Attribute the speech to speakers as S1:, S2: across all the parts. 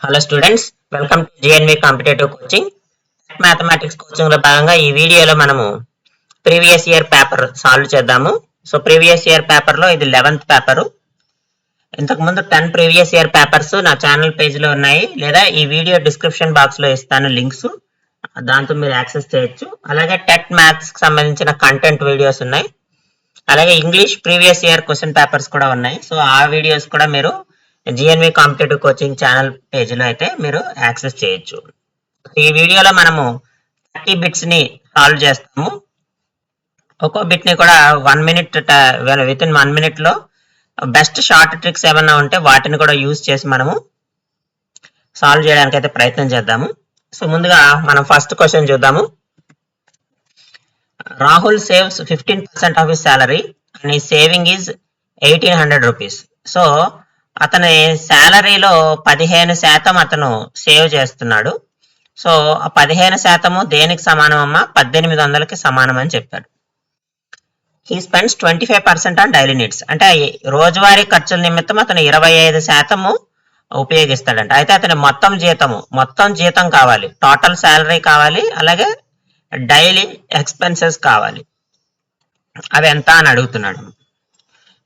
S1: Hello students, welcome to GNV competitive coaching. Mathematics coaching లో భాగంగా ఈ వీడియోలో మనము ప్రీవియస్ ఇయర్ పేపర్ సాల్వ్ చేద్దాము. సో ప్రీవియస్ ఇయర్ పేపర్ లో ఇది 11th పేపరు. ఇంతకుముందు 10 ప్రీవియస్ ఇయర్ పేపర్స్ నా ఛానల్ పేజ్ లో ఉన్నాయి, లేదా ఈ వీడియో డిస్క్రిప్షన్ బాక్స్ లో ఇస్తాను లింక్స్, దాంతో మీరు యాక్సెస్ చేయొచ్చు. అలాగే టెట్ మ్యాథ్స్ కి సంబంధించిన కంటెంట్ వీడియోస్ ఉన్నాయి, అలాగే English previous year question papers కూడా ఉన్నాయి. సో ఆ వీడియోస్ కూడా మీరు జిఎన్వి కాంపిటేటివ్ కోచింగ్ ఛానల్ పేజీలో అయితే మీరు యాక్సెస్ చేయొచ్చు. ఈ వీడియోలో మనము 30 బిట్స్ ని సాల్వ్ చేస్తాము. ఒక్కో బిట్ ని కూడా 1 మినిట్ విత్ ఇన్ 1 మినిట్ లో బెస్ట్ షార్ట్ ట్రిక్స్ ఏమన్నా ఉంటే వాటిని కూడా యూజ్ చేసి మనము సాల్వ్ చేయడానికి అయితే ప్రయత్నం చేద్దాము. సో ముందుగా మనం ఫస్ట్ క్వశ్చన్ చూద్దాము. Rahul saves 15% of his salary and his saving is 1800 rupees. So అతని శాలరీలో 15% అతను సేవ్ చేస్తున్నాడు. సో ఆ 15% దేనికి సమానం అమ్మా? 1800కి సమానం అని చెప్పాడు. He spends 25% on daily needs, అంటే రోజువారీ ఖర్చుల నిమిత్తం అతను 25% ఉపయోగిస్తాడంట. అయితే అతని మొత్తం జీతం కావాలి, టోటల్ శాలరీ కావాలి, అలాగే డైలీ ఎక్స్పెన్సెస్ కావాలి. అవి ఎంత అని అడుగుతున్నాడు.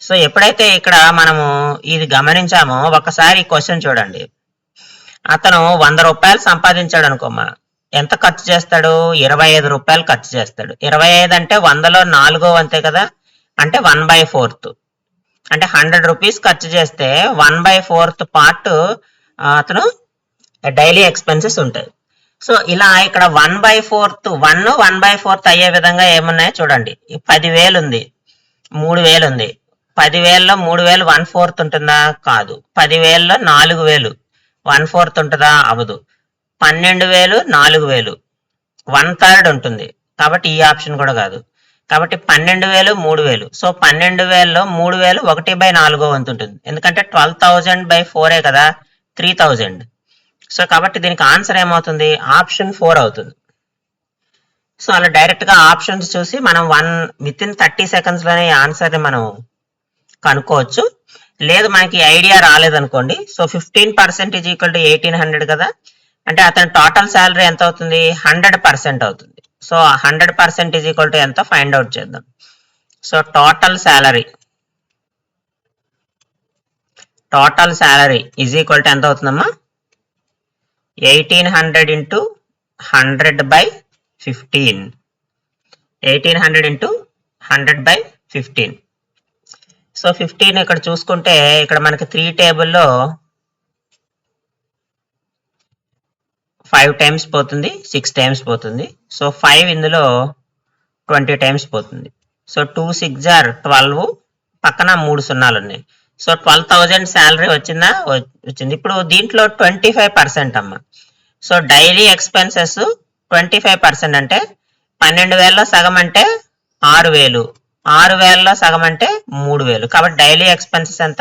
S1: సో ఎప్పుడైతే ఇక్కడ మనము ఇది గమనించామో ఒకసారి క్వశ్చన్ చూడండి. అతను 100 రూపాయలు సంపాదించాడు అనుకోమ్మా, ఎంత ఖర్చు చేస్తాడు? 25 రూపాయలు ఖర్చు చేస్తాడు. 25 అంటే 100లో 4 అంతే కదా, అంటే 1/4. అంటే 100 రూపీస్ ఖర్చు చేస్తే 1/4 పార్ట్ అతను డైలీ ఎక్స్పెన్సెస్ ఉంటాయి. సో ఇలా ఇక్కడ 1/4 అయ్యే విధంగా ఏమున్నాయో చూడండి. 10,000 ఉంది, 3,000 ఉంది. 10,000లో 3,000 1/4 ఉంటుందా? కాదు. 10,000లో 4,000 1/4 ఉంటుందా? అవదు. 12,000 4,000 1/3 ఉంటుంది, కాబట్టి ఈ ఆప్షన్ కూడా కాదు. కాబట్టి 12,000 3,000. సో 12,000లో 3,000 1/4 వంతు ఉంటుంది, ఎందుకంటే 12,000/4 కదా, 3,000. సో కాబట్టి దీనికి ఆన్సర్ ఏమవుతుంది? ఆప్షన్ 4 అవుతుంది. సో అలా డైరెక్ట్ గా ఆప్షన్స్ చూసి మనం విత్ ఇన్ 30 seconds లోనే ఆన్సర్ ని మనం కనుక్కోవచ్చు. లేదు మనకి ఐడియా రాలేదనుకోండి, సో 15% ఈజ్ ఈక్వల్ టు 1800 కదా, అంటే అతని టోటల్ శాలరీ ఎంత అవుతుంది? 100% అవుతుంది. సో 100% ఈజ్ ఈక్వల్ టు ఎంత ఫైండ్ అవుట్ చేద్దాం. So total salary is equal to ఎంత అవుతుందమ్మా? 1800 ఇంటూ 100/15. 1800 ఇంటూ 100/15. సో 15 ఇక్కడ చూసుకుంటే ఇక్కడ మనకి 3 టేబుల్లో 5 టైమ్స్ పోతుంది, 6 టైమ్స్ పోతుంది. సో 5 ఇందులో 20 టైమ్స్ పోతుంది. సో 2 6 are 12, పక్కన 3 సున్నాలు ఉన్నాయి. సో 12,000 శాలరీ వచ్చిందా? వచ్చింది. ఇప్పుడు దీంట్లో 25% అమ్మ. సో డైలీ ఎక్స్పెన్సెస్ 25% అంటే 12,000లో సగం అంటే 6,000, 6,000లో సగం అంటే 3,000. కాబట్టి డైలీ ఎక్స్పెన్సెస్ ఎంత?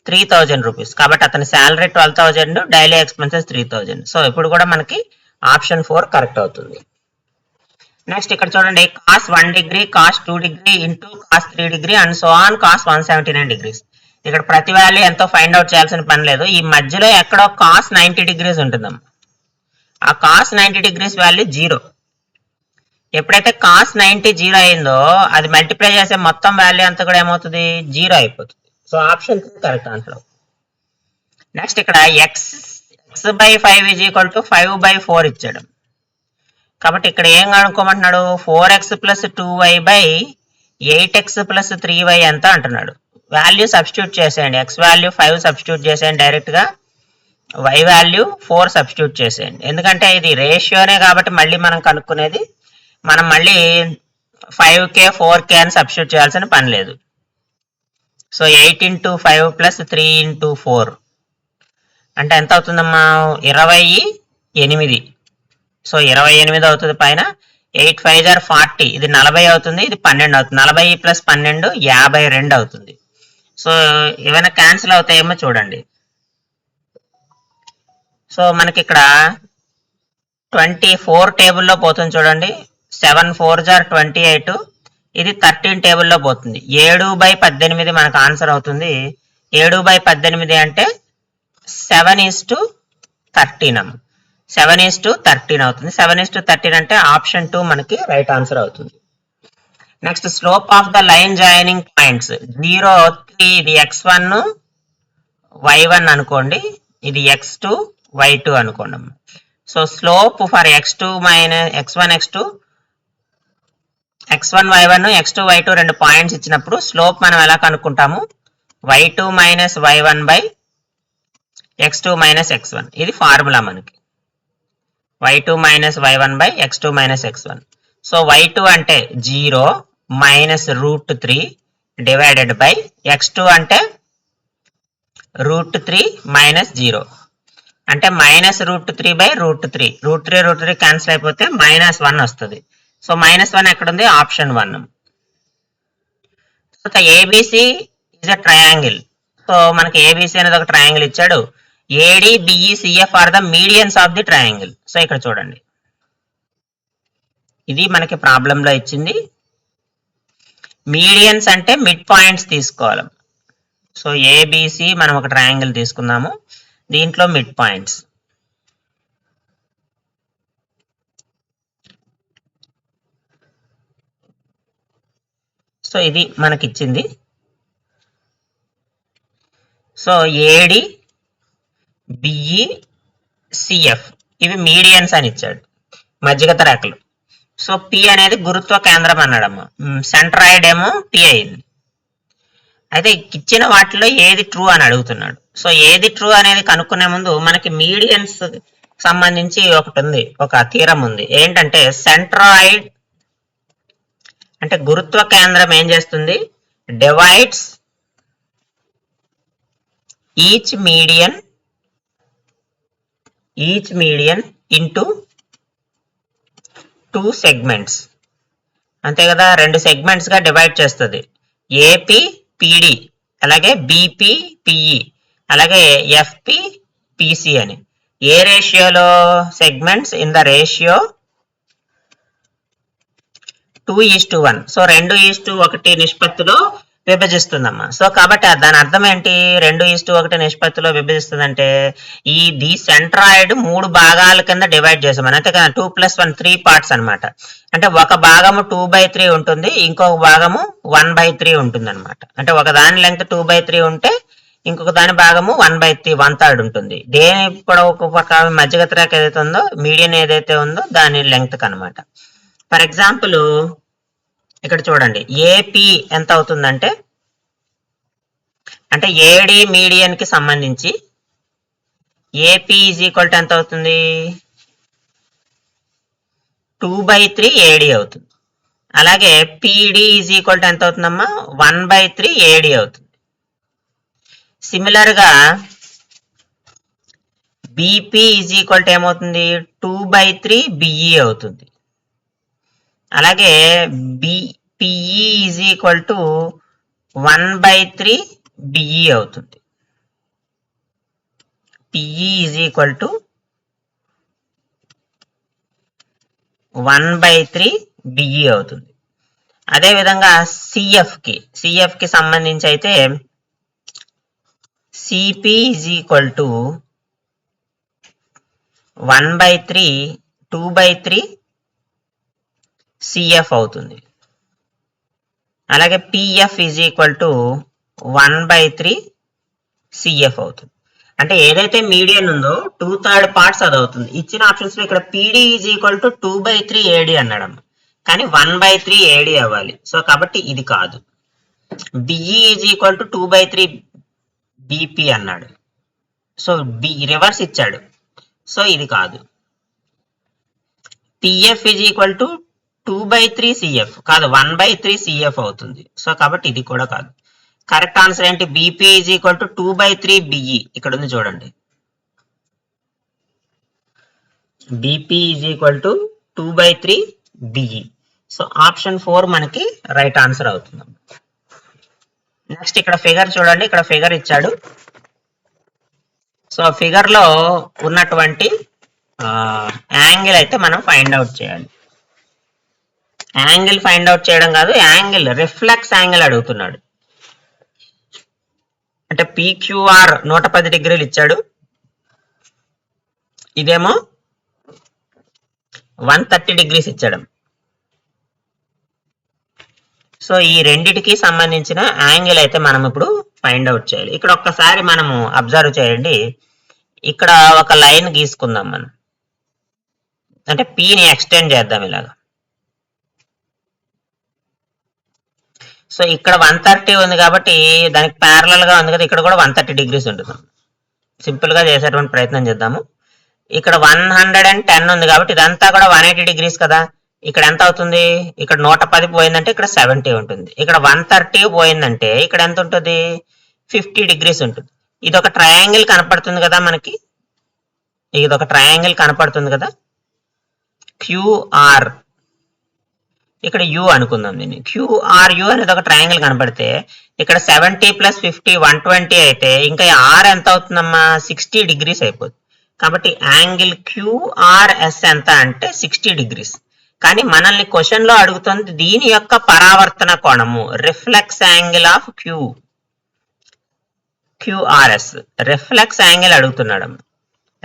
S1: 3,000 రూపీస్. కాబట్టి అతని శాలరీ 12,000, డైలీ ఎక్స్పెన్సెస్ 3,000. సో ఇప్పుడు కూడా మనకి ఆప్షన్ 4 కరెక్ట్ అవుతుంది. నెక్స్ట్ ఇక్కడ చూడండి, cos 1 degree, cos 2 degree into cos 3 degree and so on cos 179 degrees. ఇక్కడ ప్రతి వాల్యూ ఎంతో ఫైండ్ అవుట్ చేయాల్సిన పని లేదు. ఈ మధ్యలో ఎక్కడో cos 90 degrees ఉంటుందమ్మా. ఆ cos 90 degrees వాల్యూ 0. ఎప్పుడైతే cos 90 0 అయిందో అది మల్టిప్లై చేసే మొత్తం వాల్యూ అంతా కూడా ఏమవుతుంది? 0 అయిపోతుంది. So option 3 correct answer. Next ఇక్కడ x/5 ఈజ్ ఈక్వల్ టు 5/4 ఇచ్చాడు. కాబట్టి ఇక్కడ ఏం కనుక్కోమంటున్నాడు? 4x + 2y/8x + 3y ఎంత అంటున్నాడు. వాల్యూ సబ్స్టిట్యూట్ చేసేయండి. x వాల్యూ 5 సబ్స్టిట్యూట్ చేసేయండి డైరెక్ట్ గా, y వాల్యూ 4 సబ్స్టిట్యూట్ చేసేయండి. ఎందుకంటే ఇది రేషియోనే కాబట్టి మళ్ళీ మనం కనుక్కునేది, మనం మళ్ళీ 5k 4k అని సబ్స్టిట్యూట్ చేయాల్సిన పని లేదు. సో 8 × 5 + 3 × 4 అంటే ఎంత అవుతుందమ్మా? 28. సో 28 అవుతుంది. పైన 8 5 are 40, ఇది 40 అవుతుంది, ఇది 12 అవుతుంది. 40 + 12 52 అవుతుంది. సో ఏమైనా క్యాన్సిల్ అవుతాయేమో చూడండి. సో మనకి ఇక్కడ 24 టేబుల్లో పోతుంది చూడండి. 7 4s are 28, ఇది 13 టేబుల్లో పోతుంది. 7/18 మనకు ఆన్సర్ అవుతుంది. 7/18 అంటే 7:13 13 అమ్మ. 7:13 అవుతుంది. 7:13 అంటే ఆప్షన్ 2 మనకి రైట్ ఆన్సర్ అవుతుంది. Next slope of the line joining points 0, 3 ఇది x1 y1 అనుకోండి, ఇది x2 y2 అనుకోండి. So slope for x2 minus x1 x2 x1 y1 x2 y2 రెండు పాయింట్స్ ఇచ్చినప్పుడు స్లోప్ మనం ఎలా కనుక్కుంటాము, y2 minus y1 by x2 minus x1. ఇది ఫార్ములా మనకి, y2 minus y1 by x2 minus x1. So y2 అంటే 0 minus √3 divided by x2 అంటే √3 minus 0 అంటే మైనస్ √3 బై √3. √3 క్యాన్సిల్ అయిపోతే -1 వస్తుంది. సో -1 ఎక్కడ ఉంది, option 1. So ABC is a triangle. So మనకి ఏబిసి అనేది ఒక ట్రయాంగిల్ ఇచ్చాడు. AD BE CF are the medians of the triangle. So ఇక్కడ చూడండి, ఇది మనకి ప్రాబ్లంలో ఇచ్చింది. మీడియన్స్ అంటే మిడ్ పాయింట్స్ తీసుకోవాలి. సో ఏబిసి మనం ఒక ట్రయాంగిల్ తీసుకుందాము, దీంట్లో మిడ్ పాయింట్స్. సో ఇది మనకి ఇచ్చింది. సో ఏడి బిఈ సిఎఫ్ ఇవి మీడియన్స్ అని ఇచ్చాడు, మధ్యగత రేఖలు. సో పి అనేది గురుత్వ కేంద్రం అన్నాడమ్మ, సెంట్రాయిడ్ ఏమో పి అయింది. అయితే ఇచ్చిన వాటిలో ఏది ట్రూ అని అడుగుతున్నాడు. సో ఏది ట్రూ అనేది కనుక్కునే ముందు మనకి మీడియన్స్ సంబంధించి ఒకటి ఉంది, ఒక థీరం ఉంది. ఏంటంటే సెంట్రాయిడ్ అంటే గురుత్వ కేంద్రం ఏం చేస్తుంది, divides each median into 2 segments. అంతే కదా, 2 సెగ్మెంట్స్ గా డివైడ్ చేస్తుంది. ఏపీ పిడి అలాగే బీపీ పిఈ అలాగే ఎఫ్పి పిసి అని. ఏ రేషియోలో segments, in the ratio 2:1. So 2:1 నిష్పత్తిలో విభజిస్తుందమ్మా. సో కాబట్టి దాని అర్థం ఏంటి, 2:1 నిష్పత్తిలో విభజిస్తుందంటే ఈ సెంట్రాయిడ్ 3 భాగాల కింద డివైడ్ చేసామని. అంతే కదా, 2 + 1 3 పార్ట్స్ అనమాట. అంటే ఒక భాగము 2/3 ఉంటుంది, ఇంకొక భాగము 1/3 ఉంటుంది అనమాట. అంటే ఒక దాని లెంగ్త్ 2/3 ఉంటే ఇంకొక దాని భాగము 1/3 1/3 ఉంటుంది. దేని కూడా ఒక మధ్యగత రేఖ ఏదైతే ఉందో, మీడియన్ ఏదైతే ఉందో దాని లెంగ్త్ అనమాట. ఫర్ ఎగ్జాంపుల్ ఇక్కడ చూడండి, ఏపీ ఎంత అవుతుందంటే, అంటే ఏడి మీడియన్ కి సంబంధించి ఏపీ ఈజ్ ఈక్వల్ టు ఎంత అవుతుంది, 2/3 ఏడి అవుతుంది. అలాగే పిడి ఈజ్ ఈక్వల్ టు ఎంత అవుతుందమ్మా, 1/3 ఏడి అవుతుంది. సిమిలర్ గా బీపీ ఈజ్ ఈక్వల్ టు ఏమవుతుంది, 2/3 బిఈ అవుతుంది. అలాగే PE is equal to 1/3 BE అవుతుంది. PE is equal to 1/3 BE అవుతుంది. అదేవిధంగా సిఎఫ్ కి సంబంధించి అయితే CP is equal to 1/3 2/3 CF అవుతుంది. అలాగే PF is equal to 1/3 CF అవుతుంది. అంటే ఏదైతే మీడియన్ ఉందో 2/3 పార్ట్స్ అది అవుతుంది. ఇచ్చిన ఆప్షన్స్ లో ఇక్కడ PD is equal to 2/3 AD అన్నాడు, కానీ 1/3 ఏడి అవ్వాలి. సో కాబట్టి ఇది కాదు. BE is equal to 2/3 BP అన్నాడు, సో రివర్స్ ఇచ్చాడు. సో ఇది కాదు. PF is equal to 2/3 CF కాదు, 1/3 సిఎఫ్ అవుతుంది. సో కాబట్టి ఇది కూడా కాదు. కరెక్ట్ ఆన్సర్ ఏంటి, BP is equal to 2/3 BE. ఇక్కడ ఉంది చూడండి, BP is equal to 2/3 BE. So option 4 మనకి రైట్ ఆన్సర్ అవుతుంది. నెక్స్ట్ ఇక్కడ ఫిగర్ చూడండి, ఇక్కడ ఫిగర్ ఇచ్చాడు. సో ఫిగర్ లో ఉన్నటువంటి యాంగిల్ అయితే మనం ఫైండ్ అవుట్ చేయాలి. యాంగిల్ ఫైండ్ అవుట్ చేయడం కాదు, యాంగిల్ రిఫ్లెక్స్ యాంగిల్ అడుగుతున్నాడు. అంటే PQR 110 డిగ్రీలు ఇచ్చాడు. ఇదేమో 130 degrees ఇచ్చాడు. సో ఈ రెండిటికి సంబంధించిన యాంగిల్ అయితే మనం ఇప్పుడు ఫైండ్ అవుట్ చేయాలి. ఇక్కడ ఒక్కసారి మనము అబ్జర్వ్ చేయండి. ఇక్కడ ఒక లైన్ గీసుకుందాం మనం, అంటే Pని ఎక్స్టెండ్ చేద్దాం ఇలాగా. సో ఇక్కడ 130 ఉంది కాబట్టి దానికి ప్యారలల్ గా ఉంది కదా, ఇక్కడ కూడా 130 degrees ఉంటుంది. సింపుల్ గా చేసేటువంటి ప్రయత్నం చేద్దాము. ఇక్కడ 110 ఉంది కాబట్టి ఇదంతా కూడా 180 degrees కదా. ఇక్కడ ఎంత అవుతుంది? ఇక్కడ 110 పోయిందంటే ఇక్కడ 70 ఉంటుంది. ఇక్కడ 130 పోయిందంటే ఇక్కడ ఎంత ఉంటుంది? 50 degrees ఉంటుంది. ఇది ఒక ట్రయాంగిల్ కనపడుతుంది కదా మనకి, ఇది ఒక ట్రయాంగిల్ కనపడుతుంది కదా, QR. ఇక్కడ U అనుకుందాం దీన్ని. QRU అనేది ఒక ట్రయాంగిల్ కనపడితే ఇక్కడ 70 + 50 120 అయితే ఇంకా R ఎంత అవుతుందమ్మా? 60 degrees అయిపోతుంది. కాబట్టి యాంగిల్ QRS ఎంత అంటే 60 degrees. కానీ మనల్ని క్వశ్చన్ లో అడుగుతుంది దీని యొక్క పరావర్తన కోణము, reflex angle of QRS. Reflex angle అడుగుతున్నాడు.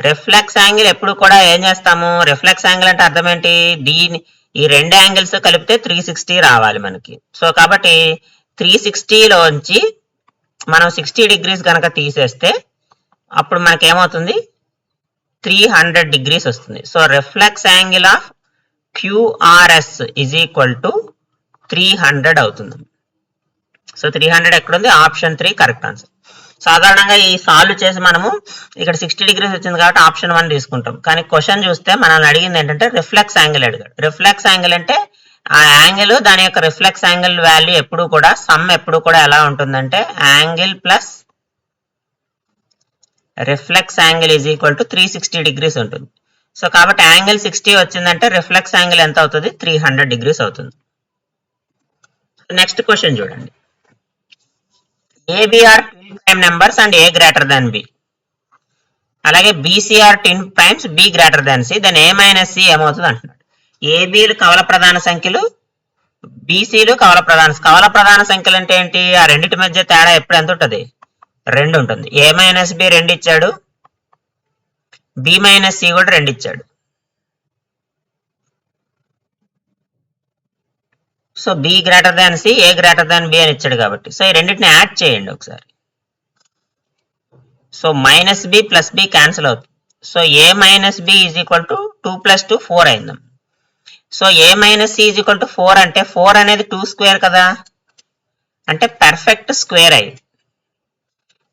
S1: రిఫ్లెక్స్ యాంగిల్ ఎప్పుడు కూడా ఏం చేస్తాము? రిఫ్లెక్స్ యాంగిల్ అంటే అర్థం ఏంటి? ఈ రెండు యాంగిల్స్ కలిపితే 360 రావాలి మనకి. సో కాబట్టి 360లోంచి మనం 60 degrees కనుక తీసేస్తే అప్పుడు మనకి ఏమవుతుంది? 300 degrees వస్తుంది. So reflex angle of QRS is equal to 300 అవుతుంది. సో 300 ఎక్కడుంది? Option 3 correct answer. సాధారణంగా ఈ సాల్వ్ చేసి మనము ఇక్కడ 60 degrees వచ్చింది కాబట్టి ఆప్షన్ 1 తీసుకుంటాం. కానీ క్వశ్చన్ చూస్తే మనల్ని అడిగింది ఏంటంటే రిఫ్లెక్స్ యాంగిల్ అడిగాడు. రిఫ్లెక్స్ యాంగిల్ అంటే ఆ యాంగిల్, దాని యొక్క రిఫ్లెక్స్ యాంగిల్ వాల్యూ ఎప్పుడు కూడా సమ్ ఎప్పుడు కూడా ఎలా ఉంటుందంటే angle plus reflex angle is equal to 360 degrees ఉంటుంది. సో కాబట్టి యాంగిల్ 60 వచ్చిందంటే రిఫ్లెక్స్ యాంగిల్ ఎంత అవుతుంది? 300 degrees అవుతుంది. నెక్స్ట్ క్వశ్చన్ చూడండి. AB are twin prime numbers and A greater than B. అలాగే BC are twin primes, B greater than C, then A minus C ఏమవుతుంది అంటున్నాడు. ABలు కవల ప్రధాన సంఖ్యలు, BCలు కవల ప్రధాన సంఖ్యలు అంటే ఏంటి? ఆ రెండింటి మధ్య తేడా ఎప్పుడు ఎంత ఉంటుంది? 2 ఉంటుంది. A minus B 2 ఇచ్చాడు, B minus C కూడా 2 ఇచ్చాడు. So B greater than C, A greater than B అని ఇచ్చాడు కాబట్టి సో ఈ రెండింటిని యాడ్ చేయండి ఒకసారి. So minus B plus B cancel అవుతుంది. So A minus B is equal to 2 + 2 4 అయిందాం. So A minus C is equal to 4 అంటే 4 అనేది 2 స్క్వేర్ కదా, అంటే పర్ఫెక్ట్ స్క్వేర్ అయ్యి.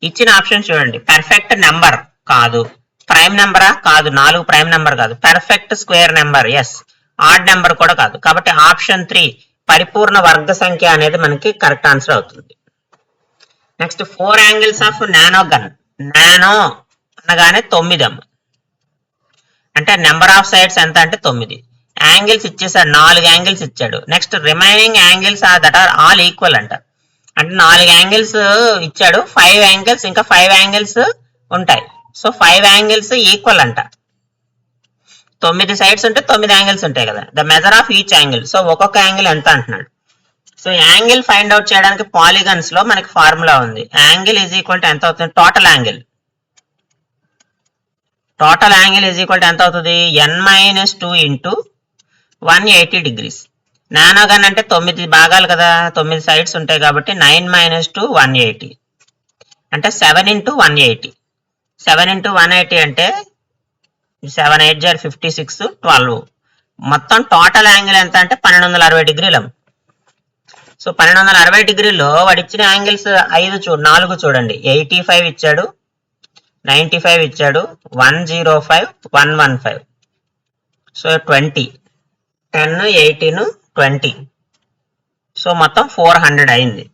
S1: ఇచ్చిన ఆప్షన్ చూడండి, పర్ఫెక్ట్ నెంబర్ కాదు, ప్రైమ్ నెంబరా కాదు, 4 ప్రైమ్ నెంబర్ కాదు, perfect square number yes, odd number కూడా కాదు. కాబట్టి ఆప్షన్ 3 పరిపూర్ణ వర్గ సంఖ్య అనేది మనకి కరెక్ట్ ఆన్సర్ అవుతుంది. Next 4 angles of nano gun. Nano అనగానే 9 అమ్మ, అంటే నెంబర్ ఆఫ్ సైడ్స్ ఎంత అంటే 9. యాంగిల్స్ ఇచ్చేసాడు, 4 యాంగిల్స్ ఇచ్చాడు. Next remaining angles that are all equal అంట, అంటే 4 యాంగిల్స్ ఇచ్చాడు, 5 యాంగిల్స్ ఇంకా 5 యాంగిల్స్ ఉంటాయి. సో 5 యాంగిల్స్ ఈక్వల్ అంట. 9 సైడ్స్ ఉంటే 9 యాంగిల్స్ ఉంటాయి కదా. The measure of each angle, so ఒక్కొక్క యాంగిల్ ఎంత అంటున్నాడు. సో యాంగిల్ ఫైండ్ అవుట్ చేయడానికి పాలిగన్స్ లో మనకి ఫార్ములా ఉంది. యాంగిల్ ఈజ్ ఈక్వల్ టు ఎంత అవుతుంది? Total angle is equal to ఎంత అవుతుంది? n-2 into 180 degrees. Nano gun అంటే 9 భాగాలు కదా, 9 సైడ్స్ ఉంటాయి కాబట్టి 9 - 2 180 అంటే 7 × 180. 7 × 180 అంటే 7 8 = 56 12. మొత్తం టోటల్ యాంగిల్ ఎంత అంటే 1260 degrees. సో 1260 degrees వాడు ఇచ్చిన యాంగిల్స్ 4 చూడండి. 85 ఇచ్చాడు, 95 ఇచ్చాడు, 105 115. సో 20 10 18 20. సో మొత్తం 400 అయింది.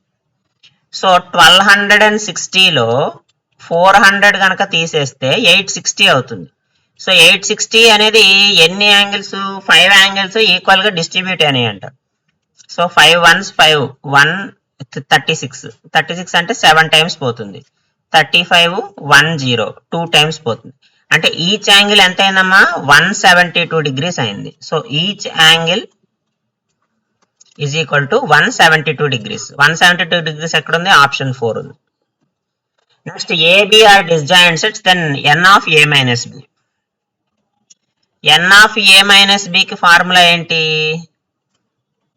S1: సో 1260లో 400 కనుక తీసేస్తే 860 అవుతుంది. సో 860 అనేది ఎన్ని యాంగిల్స్? 5 యాంగిల్స్ ఈక్వల్ గా డిస్ట్రిబ్యూట్ అయినాయి అంట. సో 5 1s 5 1 36 అంటే 7 టైమ్స్ పోతుంది. 35 1 0 2 టైమ్స్ పోతుంది. అంటే ఈచ్ యాంగిల్ ఎంత అయిందమ్మా? 172 degrees అయింది. So each angle is equal to 172 degrees. 172 degrees ఎక్కడ ఉంది? ఆప్షన్ 4 ఉంది. Next AB are disjoint sets, then n of A minus B. N of A minus బికి ఫార్ములా ఏంటి?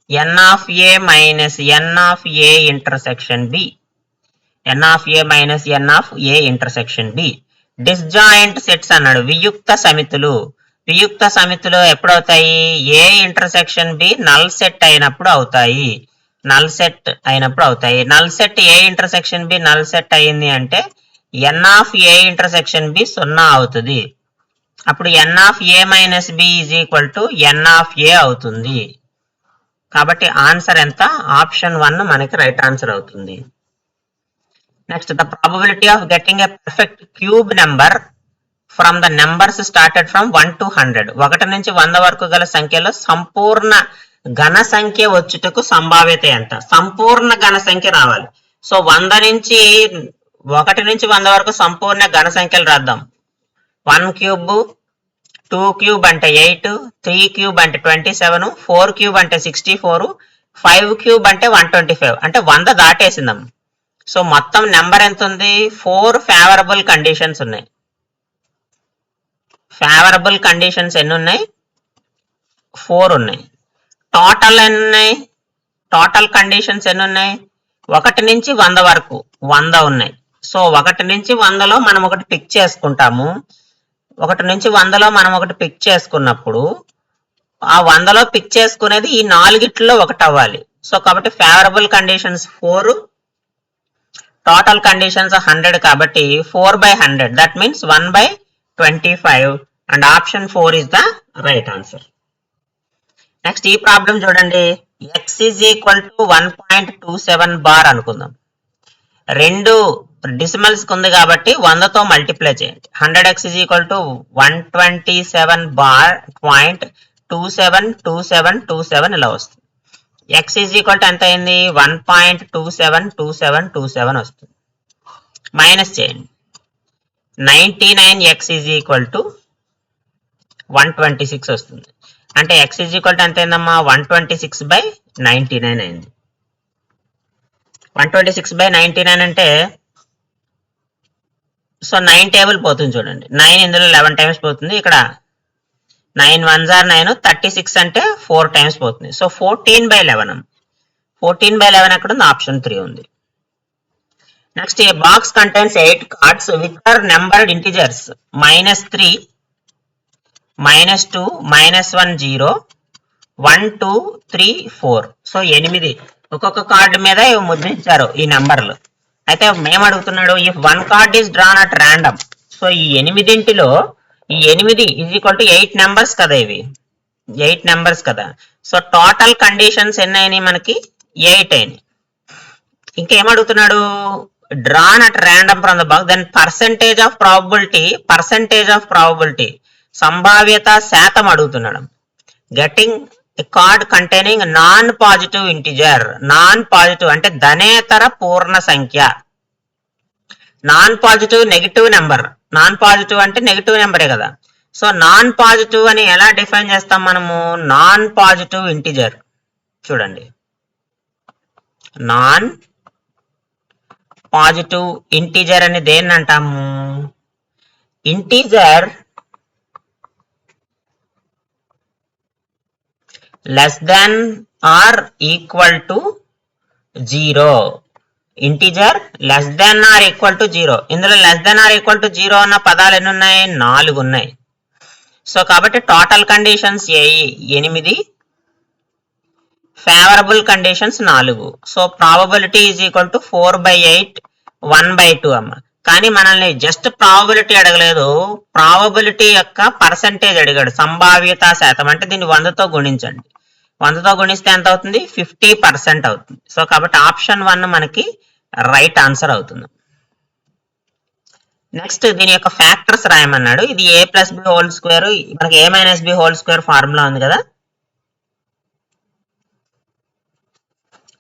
S1: N of A minus N of A intersection B. N of A minus N of A intersection B. Disjoint sets అన్నాడు, వియుక్త సమితులు. వియుక్త సమితులు ఎప్పుడవుతాయి? A intersection B null set అయినప్పుడు అవుతాయి. నల్ సెట్ అయినప్పుడు అవుతాయి. Null set A intersection B null set అయింది అంటే N of A intersection B 0 అవుతుంది. అప్పుడు N of A minus B is equal to N of A అవుతుంది. కాబట్టి ఆన్సర్ ఎంత? ఆప్షన్ 1 మనకి రైట్ ఆన్సర్ అవుతుంది. Next, the probability of getting a perfect cube number from the numbers started from 1 to 100. 1 నుంచి 100 వరకు గల సంఖ్యలో సంపూర్ణ ఘన సంఖ్య వచ్చుటకు సంభావ్యత ఎంత? సంపూర్ణ ఘన సంఖ్య రావాలి. సో 1 నుంచి 100 వరకు సంపూర్ణ ఘన సంఖ్యలు రాద్దాం. 1 క్యూబ్, 2 క్యూబ్ అంటే 8, 3 క్యూబ్ అంటే 27, 4 క్యూబ్ అంటే 64, 5 క్యూబ్ అంటే 125. అంటే 100 దాటేసిందాం. సో మొత్తం నెంబర్ ఎంత ఉంది? 4 ఫేవరబుల్ కండిషన్స్ ఉన్నాయి. ఫేవరబుల్ కండిషన్స్ ఎన్ని ఉన్నాయి? 4 ఉన్నాయి. టోటల్ ఎన్ని ఉన్నాయి? టోటల్ కండిషన్స్ ఎన్ని ఉన్నాయి? 1 నుంచి 100 వరకు 100 ఉన్నాయి. సో 1 నుంచి 100లో మనం ఒకటి పిక్ చేసుకుంటాము. 1 నుంచి 100లో మనం ఒకటి పిక్ చేసుకున్నప్పుడు ఆ 100లో పిక్ చేసుకునేది ఈ 4గిట్లో ఒకటి అవ్వాలి. సో కాబట్టి ఫేవరబుల్ కండిషన్స్ 4, టోటల్ కండిషన్స్ 100 కాబట్టి 4/100, that means 1/25, and option 4 is the right answer. Next ఈ ప్రాబ్లం చూడండి. x is equal to 1.27 bar అనుకుందాం. 2 డిసిమల్స్ ఉంది కాబట్టి 100తో మల్టిప్లై చేయండి. 100x is equal to 127 bar .272727 ఇలా వస్తుంది. x ఈజ్ ఈక్వల్ టు ఎంత అయింది? 1.272727 వస్తుంది. మైనస్ చేయండి. 99x ఈజ్ ఈక్వల్ టు 126 వస్తుంది. అంటే x ఈజ్ ఈక్వల్ టు ఎంత అయిందమ్మా? 126/99 అయింది. 126/99 అంటే సో 9 టేబుల్ పోతుంది చూడండి. 9 ఇందులో 11 టైమ్స్ పోతుంది. ఇక్కడ 9 1s are 9, 36 అంటే 4 టైమ్స్ పోతుంది. సో 14/11. 14/11 ఎక్కడ ఉంది? ఆప్షన్ 3 ఉంది. Next, A box contains 8 cards which are numbered integers -3, -2, -1 0, 1 2 3 4. So 8 ఒక్కొక్క కార్డు మీద ముద్రించారు ఈ నెంబర్లు. అయితే మేము అడుగుతున్నాడు, if 1 card is drawn at random. So ఈ 8 ఈ 8 ఈజ్ ఈక్వల్ టు 8 నెంబర్స్ కదా, ఇవి 8 నెంబర్స్ కదా. సో టోటల్ కండిషన్స్ ఎన్ని అయినాయి మనకి? 8 అయినాయి. ఇంకేమడుగుతున్నాడు? Drawn at random from the box, then percentage of probability సంభావ్యత శాతం అడుగుతున్నాడు. Getting a card containing non positive integer. Non positive అంటే ధనేతర పూర్ణ సంఖ్య. Non positive negative number. Non positive అంటే నెగిటివ్ నెంబరే కదా. సో నాన్ పాజిటివ్ అని ఎలా డిఫైన్ చేస్తాం మనము? నాన్ పాజిటివ్ ఇంటిజర్ చూడండి. నాన్ పాజిటివ్ ఇంటిజర్ అని దేన్ని అంటాము? Integer less than or equal to 0. Integer less than or equal to 0. ఇందులో less than or equal to 0 ఉన్న పదాలు ఎన్ని ఉన్నాయి? 4 ఉన్నాయి. సో కాబట్టి total conditions 8, favourable conditions 4. So probability is equal to 4/8 1/2 అమ్మ. కానీ మనల్ని జస్ట్ ప్రాబబిలిటీ అడగలేదు, ప్రాబబిలిటీ యొక్క పర్సంటేజ్ అడిగాడు. సంభావ్యత శాతం అంటే దీన్ని 100తో గుణించండి. 100తో గుణిస్తే ఎంత అవుతుంది? 50% అవుతుంది. సో కాబట్టి ఆప్షన్ 1 మనకి రైట్ ఆన్సర్ అవుతుంది. నెక్స్ట్ దీని యొక్క ఫ్యాక్టర్స్ రాయమన్నాడు. ఇది a+b² మనకి a-b² ఫార్ములా ఉంది కదా.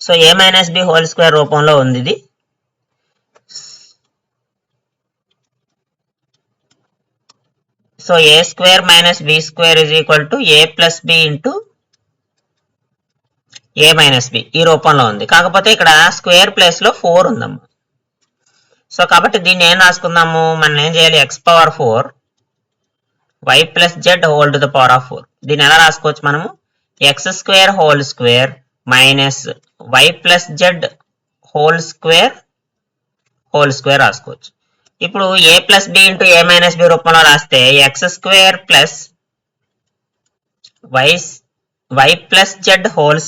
S1: సో a-b² రూపంలో ఉంది ఇది. So a² - b² is equal to a+b into a-b ఈ రూపంలో ఉంది. కాకపోతే ఇక్కడ స్క్వేర్ ప్లేస్ లో 4 ఉందమ్మా. సో కాబట్టి దీన్ని ఏం రాసుకుందాము? మనం ఏం చేయాలి? x⁴ y plus Z whole to the power of 4. దీన్ని ఎలా రాసుకోవచ్చు మనము? X square whole square minus y plus Z whole square రాసుకోవచ్చు. ఇప్పుడు a plus B into A minus B రూపంలో రాస్తే X square plus y plus Z whole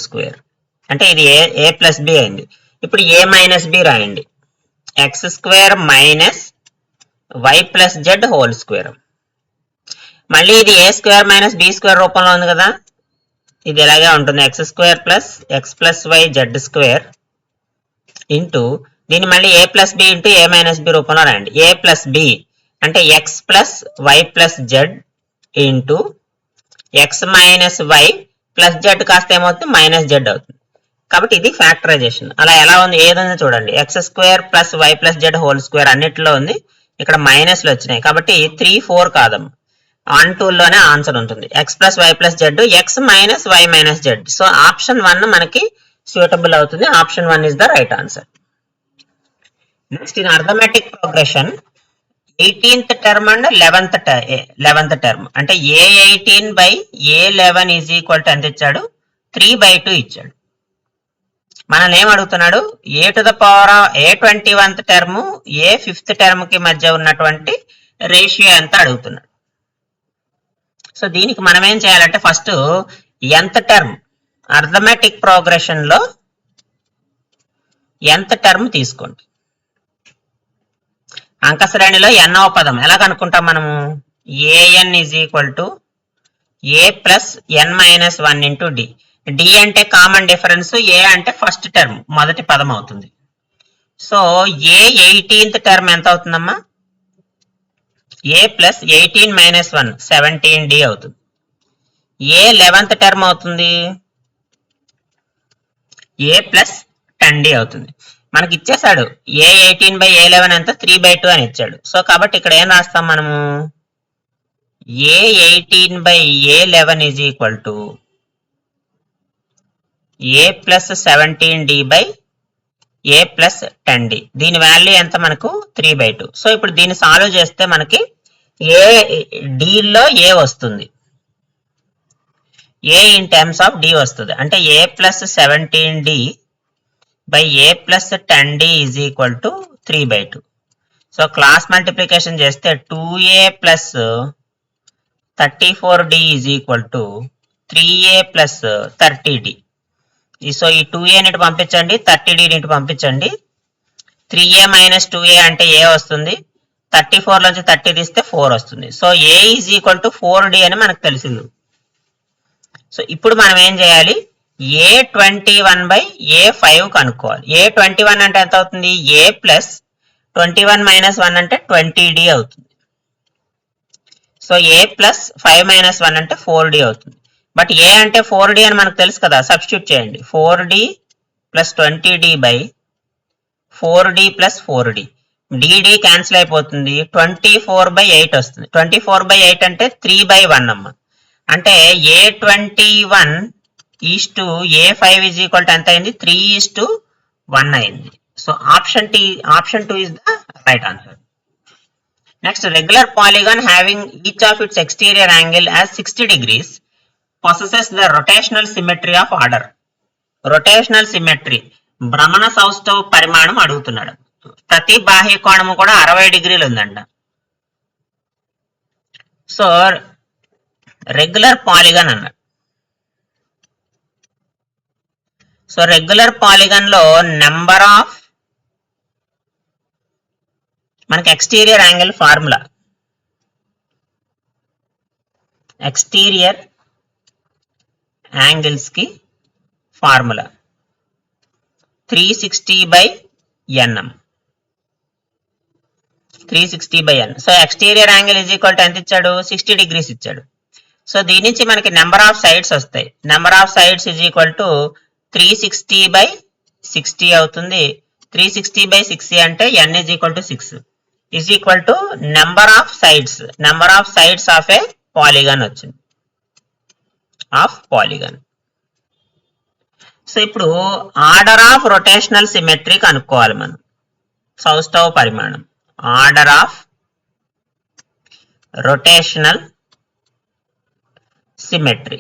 S1: square అంటే ఇది ఏ ప్లస్ బి అయింది. ఇప్పుడు ఏ మైనస్ బి రాయండి. X square minus y plus Z whole square. మళ్ళీ ఇది A square minus B square రూపంలో ఉంది కదా, ఇది ఎలాగే ఉంటుంది. X square plus X plus Y Z square into దీన్ని మళ్ళీ A plus B into A minus B రూపంలో రాయండి. ఏ ప్లస్ బి అంటే X plus Y plus Z into X minus Y plus Z కాస్త ఏమవుతుంది? మైనస్ జెడ్ అవుతుంది. కాబట్టి ఇది ఫ్యాక్టరైజేషన్. అలా ఎలా ఉంది? ఏదైనా చూడండి. X square plus Y plus Z whole square అన్నిటిలో ఉంది, ఇక్కడ మైనస్లు వచ్చినాయి కాబట్టి 3, 4 కాదమ్మా, 1, 2 లోనే ఆన్సర్ ఉంటుంది. X plus Y plus Z X minus Y minus Z. So option 1 మనకి సూటబుల్ అవుతుంది. Option 1 is the right answer. Next in arithmetic progression 18th term and 11th term అంటే A18 by A11 is equal to ఎంత ఇచ్చాడు? 3/2 ఇచ్చాడు. మనల్ని ఏం అడుగుతున్నాడు? A to the power A21th term A5th term కి మధ్య ఉన్నటువంటి రేషియో ఎంత అడుగుతున్నాడు. సో దీనికి మనం ఏం చేయాలంటే first nth term arithmetic progression లో nth టర్మ్ తీసుకోండి. అంక శ్రేణిలో nవ పదం ఎలా కనుక్కుంటాం మనము? an is equal to a plus n minus 1 into D. D అంటే కామన్ డిఫరెన్స్, ఏ అంటే ఫస్ట్ టర్మ్ మొదటి పదం అవుతుంది. సో A18th టర్మ్ ఎంత అవుతుందమ్మా? a ప్లస్ 18 మైనస్ 1 17d అవుతుంది. A11th టర్మ్ అవుతుంది a ప్లస్ 10d అవుతుంది. మనకి ఇచ్చేసాడు A18 by A11 ఎంత? 3/2 అని ఇచ్చాడు. సో కాబట్టి ఇక్కడ ఏం రాస్తాం మనము? A18 by A11 is equal to a plus 17d by a plus 10d. దీని వాల్యూ ఎంత మనకు? 3/2. సో ఇప్పుడు దీన్ని సాల్వ్ చేస్తే మనకి లో a వస్తుంది, a in terms of d వస్తుంది. అంటే a plus 17d by a plus 10d is equal to 3/2. So class multiplication చేస్తే 2a plus 34d is equal to 3a plus 30d. So ఈ 2a ని పంపించండి, 30d ని పంపించండి. 3a minus 2a అంటే a వస్తుంది, 34 నుంచి 30 తీస్తే 4 వస్తుంది. So a is equal to 4d అని మనకు తెలిసింది. సో ఇప్పుడు మనం ఏం చేయాలి? A21 by A5 కనుక్కోవాలి. A21 అంటే ఎంత అవుతుంది? a ప్లస్ 21 మైనస్ 1 అంటే 20d అవుతుంది. సో a ప్లస్ 5 మైనస్ 1 అంటే 4d అవుతుంది. బట్ a అంటే 4d అని మనకు తెలుసు కదా, సబ్స్టిట్యూట్ చేయండి. 4d plus 20d by 4d plus 4d. dd cancel అయిపోతుంది, 24/8 వస్తుంది. 24/8 అంటే 3/1 అమ్మ. అంటే A21 is to A5 is equal to ఎంత అయింది? 3:1 అయింది. So option 2 is the right answer. Next regular polygon having each of it's exterior angle as 60 degrees possesses the rotational symmetry of order. Rotational symmetry భ్రమణ సౌష్ఠవ పరిమాణం అడుగుతున్నాడు. ప్రతి బాహ్య కోణము కూడా 60 డిగ్రీలు ఉందంట. సో రెగ్యులర్ పాలిగాన్ అన్నాడు. సో రెగ్యులర్ పాలిగాన్ లో నెంబర్ ఆఫ్ మనకి exterior angle formula, exterior angles కి formula 360/nm. 360/n. So exterior angle is equal to ఎంత ఇచ్చాడు? 60 degrees ఇచ్చాడు. సో దీని నుంచి మనకి నెంబర్ ఆఫ్ సైడ్స్ వస్తాయి. Number of sides is equal to 360/60 అవుతుంది. 360/60 అంటే n is equal to 6 is equal to number of sides of a polygon వచ్చింది, ఆఫ్ పాలిగాన్. సో ఇప్పుడు ఆర్డర్ ఆఫ్ రొటేషనల్ సిమెట్రీ కనుక్కోవాలి మనం. సౌష్టవ పరిమాణం, ఆర్డర్ ఆఫ్ రొటేషనల్ సిమెట్రీ.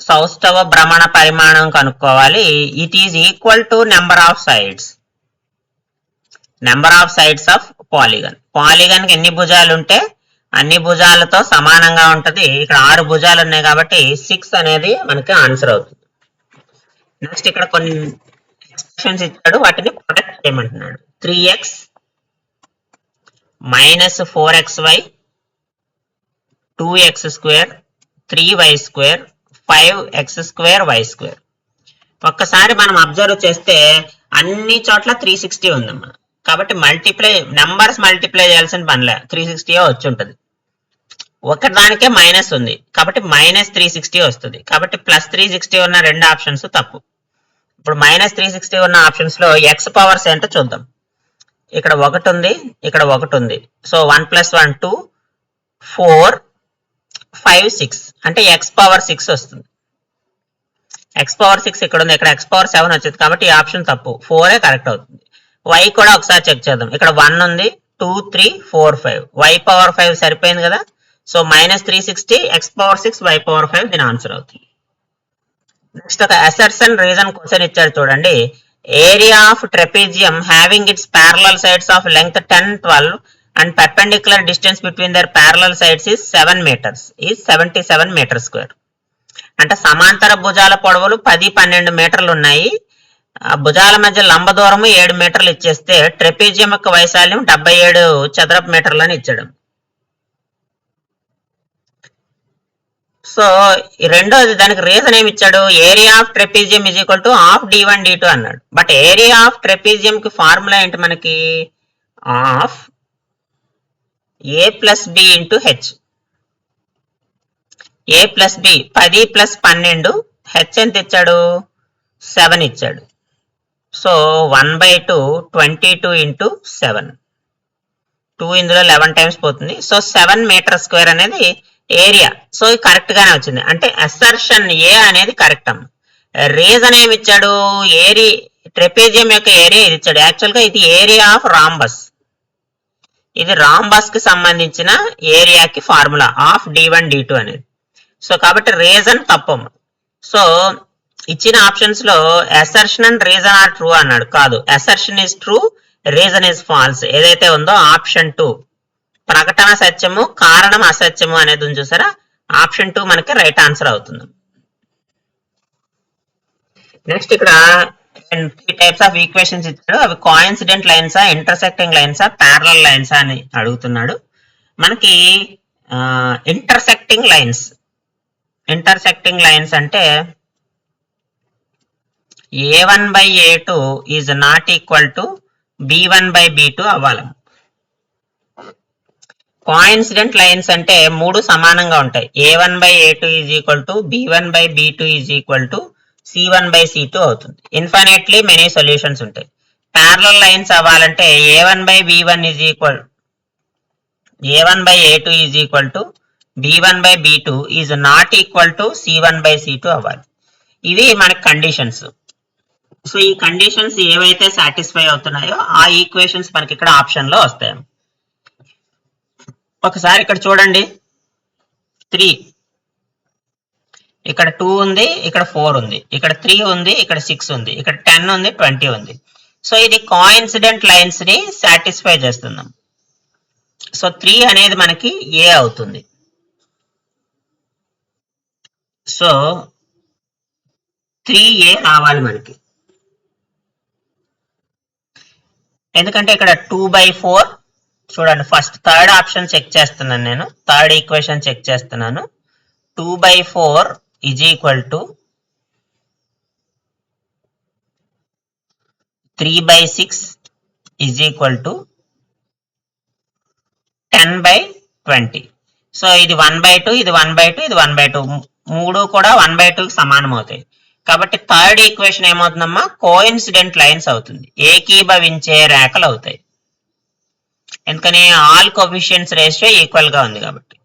S1: సౌష్టవ భ్రమణ పరిమాణం కనుక్కోవాలి. It is equal to number of sides of polygon. Polygon కి ఎన్ని భుజాలు ఉంటే అన్ని భుజాలతో సమానంగా ఉంటది. ఇక్కడ 6 భుజాలు ఉన్నాయి కాబట్టి 6 అనేది మనకి ఆన్సర్ అవుతుంది. నెక్స్ట్ ఇక్కడ కొన్ని ఎక్స్ప్రెషన్స్ ఇచ్చాడు, వాటిని ప్రొటెక్ట్ చేయమంటున్నాడు. 3x minus 4xy 2x square 3y square 5x square y square. ఒక్కసారి మనం అబ్జర్వ్ చేస్తే అన్ని చోట్ల 360 ఉందమ్మా. కాబట్టి నెంబర్స్ మల్టిప్లై చేయాల్సిన పనిలే, 360 వచ్చి ఉంటుంది. ఒకదానికే మైనస్ ఉంది కాబట్టి మైనస్ 360 వస్తుంది. కాబట్టి ప్లస్ 360 ఉన్న 2 ఆప్షన్స్ తప్పు. ఇప్పుడు మైనస్ 360 ఉన్న ఆప్షన్స్ లో ఎక్స్ పవర్స్ ఏంటో చూద్దాం. ఇక్కడ 1 ఉంది, ఇక్కడ 1 ఉంది. సో 1 + 1 2 4 5 6 అంటే ఎక్స్ పవర్ 6 వస్తుంది. ఎక్స్ పవర్ 6 ఇక్కడ ఉంది, ఇక్కడ ఎక్స్ పవర్ 7 వచ్చింది కాబట్టి ఈ ఆప్షన్ తప్పు, 4 కరెక్ట్ అవుతుంది. y కూడా ఒకసారి చెక్ చేద్దాం. ఇక్కడ 1 ఉంది, 2 3 4 5 y పవర్ 5 సరిపోయింది కదా. So minus 360 X power 6 y power 5 దీని ఆన్సర్ అవుతుంది. నెక్స్ట్ ఒక అసర్షన్ రీజన్ క్వశ్చన్ ఇచ్చారు చూడండి. Area of trapezium having it's parallel sides of length 10 12 and perpendicular distance between their parallel sides is 7 meters is 77 meter square. అంటే సమాంతర భుజాల పొడవులు 10 12 మీటర్లు ఉన్నాయి. భుజాల మధ్య లంబ దూరము 7 మీటర్లు ఇచ్చేస్తే ట్రెపీజియం యొక్క వైశాల్యం 77 చదరపు మీటర్లని ఇచ్చాడు. సో రెండోది దానికి రీజన్ ఏమి ఇచ్చాడు, area of trapezium is equal to half d1 d2 అన్నాడు. బట్ ఏరియా ఆఫ్ ట్రెపీజియం కి ఫార్ములా ఏంటి మనకి, half a plus b into H. a plus b 10 + 12 H ఎంత ఇచ్చాడు 7 ఇచ్చాడు. సో 1/2 22 ఇంటూ 7, 2 ఇందులో 11 టైమ్స్ పోతుంది. సో 7 మీటర్ స్క్వేర్ అనేది ఏరియా. సో ఇది కరెక్ట్ గానే వచ్చింది. అంటే అసర్షన్ ఏ అనేది కరెక్ట్ అమ్మ. రీజన్ ఏమి ఇచ్చాడు, ట్రెపేజియం యొక్క ఏరియా ఇది ఇచ్చాడు. యాక్చువల్ గా ఇది ఏరియా ఆఫ్ రాంబస్, ఇది రాంబస్ కి సంబంధించిన ఏరియాకి ఫార్ములా ఆఫ్ d1 d2 అనేది. సో కాబట్టి రీజన్ తప్పమ్మ. సో ఇచ్చిన ఆప్షన్స్ లో assertion and reason are true అన్నాడు, కాదు. Assertion is true, reason is false. ఏదైతే ఉందో ఆప్షన్ 2 ప్రకటన సత్యము కారణం అసత్యము అనేది ఉంది చూసారా, ఆప్షన్ 2 మనకి రైట్ ఆన్సర్ అవుతుంది. నెక్స్ట్ ఇక్కడ 3 టైప్స్ ఆఫ్ ఈక్వేషన్స్ ఇచ్చాడు. అవి కోఇన్సిడెంట్ లైన్సా, ఇంటర్సెక్టింగ్ లైన్సా, ప్యారలల్ లైన్సా అని అడుగుతున్నాడు. మనకి ఇంటర్సెక్టింగ్ లైన్స్ అంటే a1/a2 is not equal to b1/b2 అవ్వాలి. కోఇన్సిడెంట్ లైన్స్ అంటే 3 సమానంగా ఉంటాయి. a1/a2 is equal to b1/b2 is equal to c1/c2 అవుతుంది. ఇన్ఫైనైట్లీ మెనీ సొల్యూషన్స్ ఉంటాయి. ప్యారలల్ లైన్స్ అవ్వాలంటే a1/b1 is equal a1/a2 is equal to b1/b2 is not equal to c1/c2 అవ్వాలి. ఇవి మనకి కండిషన్స్. సో ఈ కండిషన్స్ ఏవైతే సాటిస్ఫై అవుతున్నాయో ఆ ఈక్వేషన్స్ మనకి ఇక్కడ ఆప్షన్ లో వస్తాయి. ఒకసారి ఇక్కడ చూడండి, 3 ఇక్కడ 2 ఉంది, ఇక్కడ 4 ఉంది, ఇక్కడ 3 ఉంది, ఇక్కడ 6 ఉంది, ఇక్కడ 10 ఉంది, 20 ఉంది. సో ఇది కోఇన్సిడెంట్ లైన్స్ ని సాటిస్ఫై చేస్తున్నాం. సో 3 అనేది మనకి ఏ అవుతుంది. సో 3a రావాలి మనకి, ఎందుకంటే ఇక్కడ 2/4 చూడండి. ఫస్ట్ థర్డ్ ఆప్షన్ చెక్ చేస్తున్నాను నేను, థర్డ్ ఈక్వేషన్ చెక్ చేస్తున్నాను. 2/4 is equal to 3/6 is equal to 10/20. So ఇది 1/2, ఇది 1/2, ఇది 1/2, 3 కూడా 1/2కి సమానం అవుతాయి. కాబట్టి థర్డ్ ఈక్వేషన్ ఏమవుతుందమ్మా, కోఇన్సిడెంట్ లైన్స్ అవుతుంది, ఏకీభవించే రేఖలు అవుతాయి. ఎందుకని ఆల్ కోఎఫిషియెంట్స్ రేషియో ఈక్వల్ గా ఉంది కాబట్టి.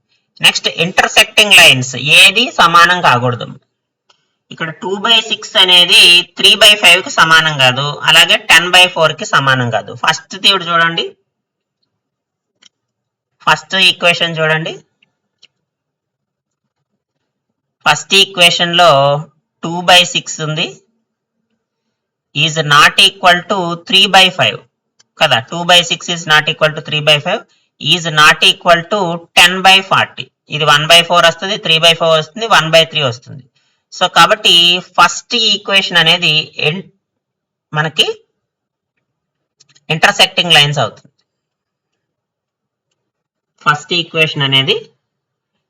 S1: నెక్స్ట్ ఇంటర్సెక్టింగ్ లైన్స్, ఏది సమానం కాకూడదు. ఇక్కడ 2/6 అనేది 3/5 కి సమానం కాదు, అలాగే 10/4 కి సమానం కాదు. ఫస్ట్ తీవుడు చూడండి, ఫస్ట్ ఈక్వేషన్ చూడండి. ఫస్ట్ ఈక్వేషన్ లో 2/6 ఉంది, ఈజ్ నాట్ ఈక్వల్ టు 3/5 కదా. 2/6 is not equal to 3/5, is not equal to 10/40. ఇది 1/4 వస్తుంది, 3/4 వస్తుంది, 1/3 వస్తుంది. సో కాబట్టి ఫస్ట్ ఈక్వేషన్ అనేది మనకి ఇంటర్సెక్టింగ్ లైన్స్ అవుతుంది. ఫస్ట్ ఈక్వేషన్ అనేది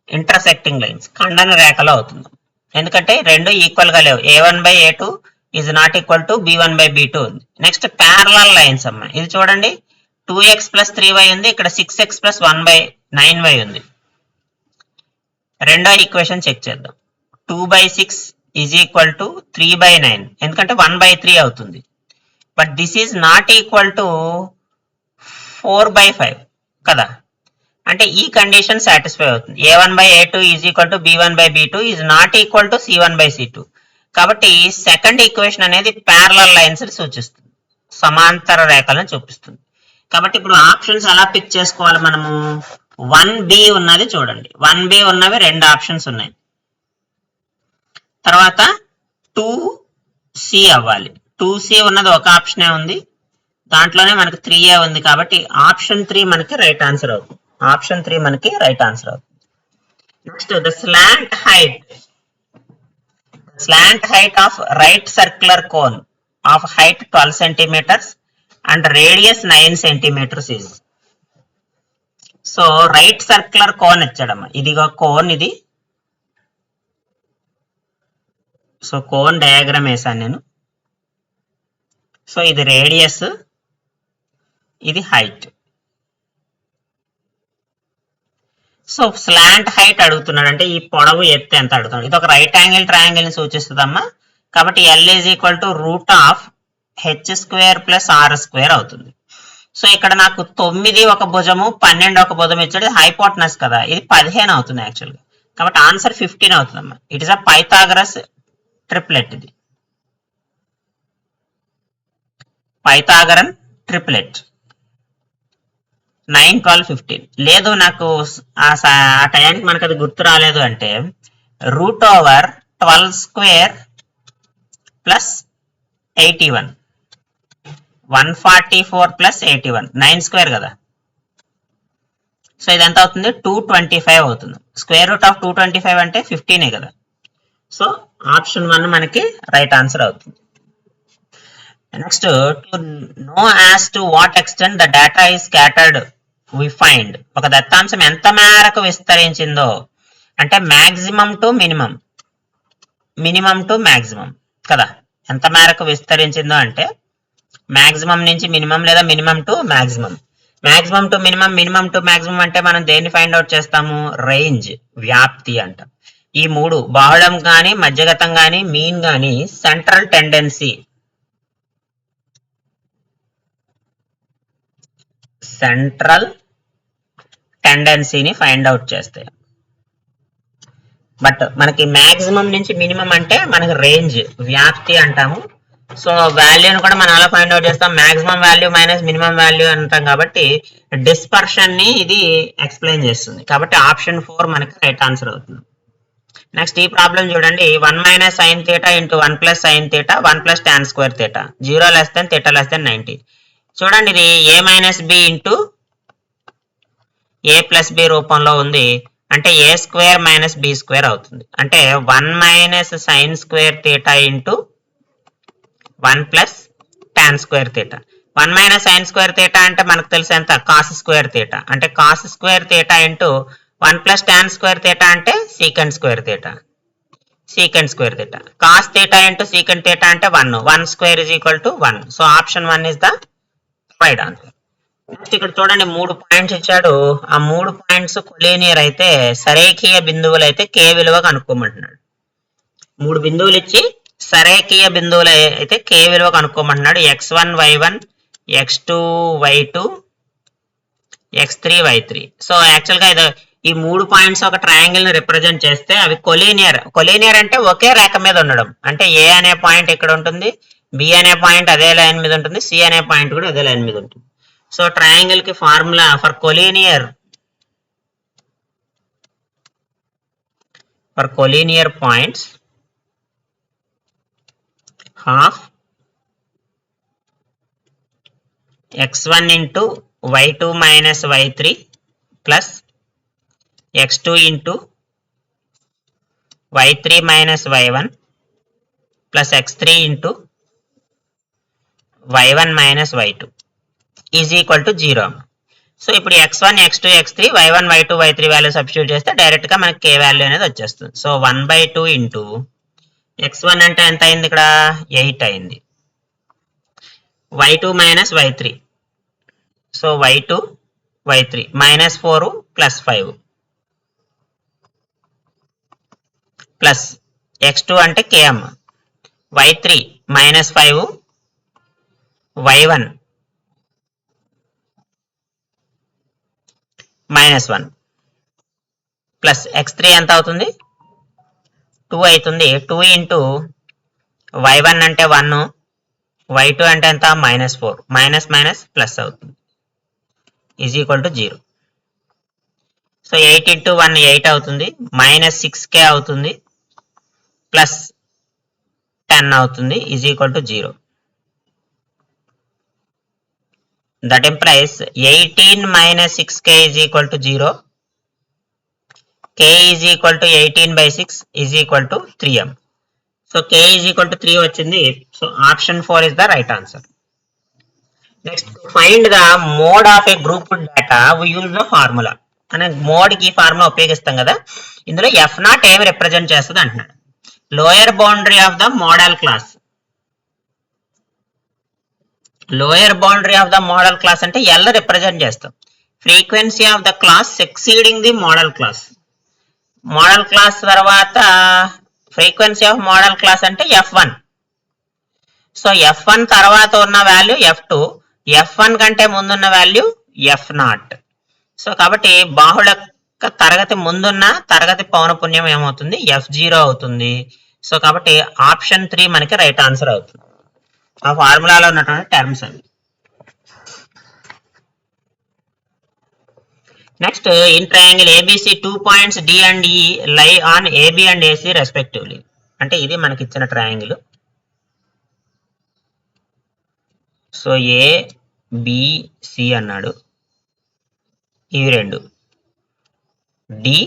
S1: ఇంటర్సెక్టింగ్ లైన్స్, ఖండన రేఖలో అవుతుంది. ఎందుకంటే రెండు ఈక్వల్ గా లేవు. a1/a2 is not equal to b1/b2 ఉంది. నెక్స్ట్ ప్యారలల్ లైన్స్ అమ్మా. ఇది చూడండి, 2x + 3y ఉంది, ఇక్కడ 6x + 1/9y ఉంది. రెండో ఈక్వేషన్ చెక్ చేద్దాం. 2/6 ఈజ్ ఈక్వల్ టు 3/9, ఎందుకంటే 1/3 అవుతుంది. But this is not equal to 4/5 కదా. అంటే ఈ కండిషన్ సాటిస్ఫై అవుతుంది. a1/a2 is equal to b1/b2 is not equal to c1/c2. కాబట్టి సెకండ్ ఈక్వేషన్ అనేది ప్యారలల్ లైన్స్ సూచిస్తుంది, సమాంతర రేఖలను చూపిస్తుంది. కాబట్టి ఇప్పుడు ఆప్షన్స్ ఎలా పిక్ చేసుకోవాలి మనము? 1b ఉన్నది చూడండి, 1b ఉన్నవి రెండు ఆప్షన్స్ ఉన్నాయి. తర్వాత 2c అవ్వాలి. 2c ఉన్నది ఒక ఆప్షనే ఉంది, దాంట్లోనే మనకి 3a ఉంది. కాబట్టి ఆప్షన్ 3 మనకి రైట్ ఆన్సర్ అవుతుంది. ఆప్షన్ 3 మనకి రైట్ ఆన్సర్ అవుతుంది. Next the slant height of right circular cone of height 12 centimeters and radius 9 centimeters is. So right circular cone ఇచ్చాడమ్మా. ఇదిగో కోన్ ఇది. సో కోన్ డయాగ్రామ్ వేసాను నేను. సో ఇది రేడియస్, ఇది హైట్. సో స్లాంట్ హైట్ అడుగుతున్నాడు అంటే ఈ పొడవు ఎత్తు ఎంత అడుగుతున్నాడు. ఇది ఒక రైట్ యాంగిల్ ట్రయాంగిల్ ని సూచిస్తుందమ్మా. కాబట్టి L is equal to √h² + r² అవుతుంది. సో ఇక్కడ నాకు 9 ఒక భుజము, 12 ఒక భుజం ఇచ్చాడు. హైపోటనస్ కదా, ఇది 15 అవుతుంది యాక్చువల్గా. కాబట్టి ఆన్సర్ 15 అవుతుందమ్మా. It is a Pythagoras triplet. ఇది పైథాగరన్ ట్రిప్లెట్ 9, 12, 15. లేదు నాకు ఆ టయానికి మనకు అది గుర్తు రాలేదు అంటే √12² + 81, 144 + 81, 9² కదా. సో ఇది ఎంత అవుతుంది? 225 అవుతుంది. √225 అంటే 15 కదా. సో ఆప్షన్ 1 మనకి రైట్ ఆన్సర్ అవుతుంది. Next, to know as to what extent the data is scattered we find. ఒక దత్తాంశం ఎంత మేరకు విస్తరించిందో అంటే maximum to minimum, minimum to maximum కదా. ఎంత మేరకు విస్తరించిందో అంటే మాక్సిమం నుంచి మినిమం లేదా minimum to maximum. Maximum to minimum, minimum to maximum అంటే మనం దేన్ని ఫైండ్ అవుట్ చేస్తాము? రేంజ్, వ్యాప్తి అంటాం. ఈ మూడు బాహుళం కానీ, మధ్యగతం కానీ, మీన్ కానీ సెంట్రల్ టెండెన్సీ, సెంట్రల్ టెండెన్సీని ఫైండ్ అవుట్ చేస్తాయి. బట్ మనకి మాక్సిమం నుంచి మినిమం అంటే మనకి రేంజ్, వ్యాప్తి అంటాము. సో వాల్యూని కూడా మనం అలా ఫైండ్ అవుట్ చేస్తాం. Maximum value minus minimum value అంటాం. కాబట్టి డిస్పర్షన్ ని ఇది ఎక్స్ప్లెయిన్ చేస్తుంది. కాబట్టి ఆప్షన్ 4 మనకి రైట్ ఆన్సర్ అవుతుంది. నెక్స్ట్ ఈ ప్రాబ్లం చూడండి. 1 - sin θ × 1 + sin θ 1 + tan² θ 0 < θ < 90. చూడండి, ఇది a - b × a + b రూపంలో ఉంది. అంటే a² - b² అవుతుంది. అంటే 1 - sin² θ × 1 + tan² θ. 1 - sin² θ అంటే మనకు తెలుసు ఎంత? cos² θ. అంటే cos² θ × 1 + tan² θ అంటే secant² θ. secant² θ. cos θ × secant θ అంటే 1. 1² = 1. So option 1 is the right answer. Next ఇక్కడ చూడండి, 3 పాయింట్స్ ఇచ్చాడు. ఆ 3 పాయింట్స్ కొలీనియర్ అయితే, సరేఖీయ బిందువులు అయితే k విలువ కనుక్కోమంటున్నాడు. 3 బిందువులు ఇచ్చి సరేఖీయ బిందువులు అయితే k విలువ కనుక్కోమంటున్నాడు. x1 y1, x2 y2, x3 y3. So యాక్చువల్గా ఇది ఈ 3 పాయింట్స్ ఒక ట్రయాంగిల్ ని రిప్రజెంట్ చేస్తే అవి కొలీనియర్ అంటే ఒకే రేఖ మీద ఉండడం. అంటే ఏ అనే పాయింట్ ఇక్కడ ఉంటుంది, బి అనే పాయింట్ అదే లైన్ మీద ఉంటుంది, సి అనే పాయింట్ కూడా అదే లైన్ మీద ఉంటుంది. సో ట్రయాంగిల్ కి formula for collinear points half x1 into y2 minus y3 plus x2 into y3 minus y1 plus x3 into y1 minus y2 is equal to 0. So ఇప్పుడు x1, x2, x3, y1, y2, y3 value substitute చేస్తే direct గా మనకి k value అనేది వచ్చేస్తుంది. So 1/2 into x1 అంటే ఎంత అయింది ఇక్కడ 8 అయింది, y2 minus y3, so y2 y3 minus 4 plus 5 plus x2 అంటే km, y3 minus 5, y1 minus 1 plus x3 ఎంత అవుతుంది 2 అవుతుంది. 2 ఇంటూ y1 అంటే 1, y2 అంటే ఎంత మైనస్ 4, మైనస్ మైనస్ ప్లస్ అవుతుంది, is equal to 0. So 8 into 1 8 అవుతుంది, మైనస్ 6k అవుతుంది, ప్లస్ 10 అవుతుంది, is equal to 0. That implies 18 minus 6k is equal to 0. k is equal to 18/6 is equal to 3m. So k is equal to 3 వచ్చింది. So option 4 is the right answer. Next, find the mode of a grouped data. We use the formula. అనే mode కి formula ఉపయోగిస్తాం కదా, ఇందులో f0 ఏమి represent చేస్తుంది అంటున్నాడు. Lower boundary of the modal class. Lower boundary of the modal class అంటే L represent చేస్తాం. Frequency of the class exceeding the modal class. Modal class తర్వాత ఫ్రీక్వెన్సీ ఆఫ్ మోడల్ క్లాస్ అంటే f1. సో f1 తర్వాత ఉన్న value f2, f1 కంటే ముందున్న value f0. So కాబట్టి బాహుళ తరగతి ముందున్న తరగతి పౌనపున్యం ఏమవుతుంది f0 అవుతుంది. సో కాబట్టి ఆప్షన్ 3 మనకి రైట్ ఆన్సర్ అవుతుంది. ఆ ఫార్ములాలో ఉన్నటువంటి టర్మ్స్ అవి. Next, in triangle ABC 2 points D and E lie on AB and AC respectively. అంటే ఇది మనకి ఇచ్చిన ట్రయాంగిల్. సో ABC అన్నాడు, ఇవి రెండు DE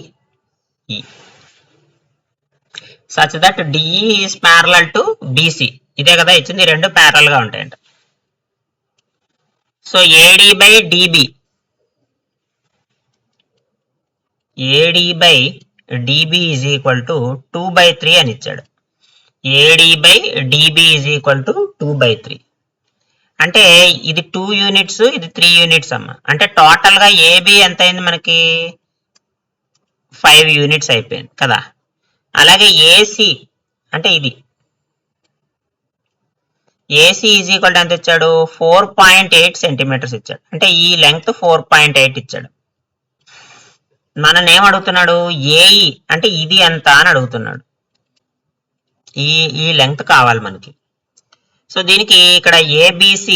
S1: such that DE is parallel to BC. ఇదే కదా ఇచ్చింది, రెండు ప్యారల్ గా ఉంటాయంట. So AD/DB is equal to 2/3 అని ఇచ్చాడు. AD/DB is equal to 2/3. అంటే ఇది 2 యూనిట్స్, ఇది 3 యూనిట్స్ అమ్మ. అంటే టోటల్ గా AB ఎంత అయింది మనకి 5 యూనిట్స్ అయిపోయింది కదా. అలాగే AC అంటే ఇది AC ఈజ్ ఈక్వల్ టు ఎంత ఇచ్చాడు 4.8 సెంటీమీటర్స్ ఇచ్చాడు. అంటే ఈ లెంగ్త్ 4.8 ఇచ్చాడు. మనల్ని ఏం అడుగుతున్నాడు, ఏఈ అంటే ఇది ఎంత అని అడుగుతున్నాడు. ఈ లెంగ్త్ కావాలి మనకి. సో దీనికి ఇక్కడ ABC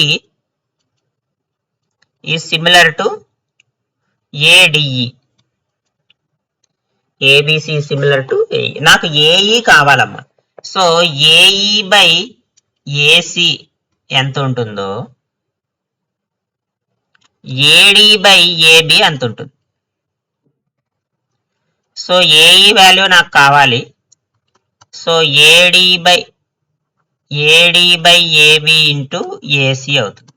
S1: is similar to ADE. ABC similar to AE. నాకు AE కావాలమ్మా. సో AE/AC ఎంత ఉంటుందో AD/AB ఎంత ఉంటుంది. సో AE వాల్యూ నాకు కావాలి. సో AD/AB ఇంటూ AC అవుతుంది.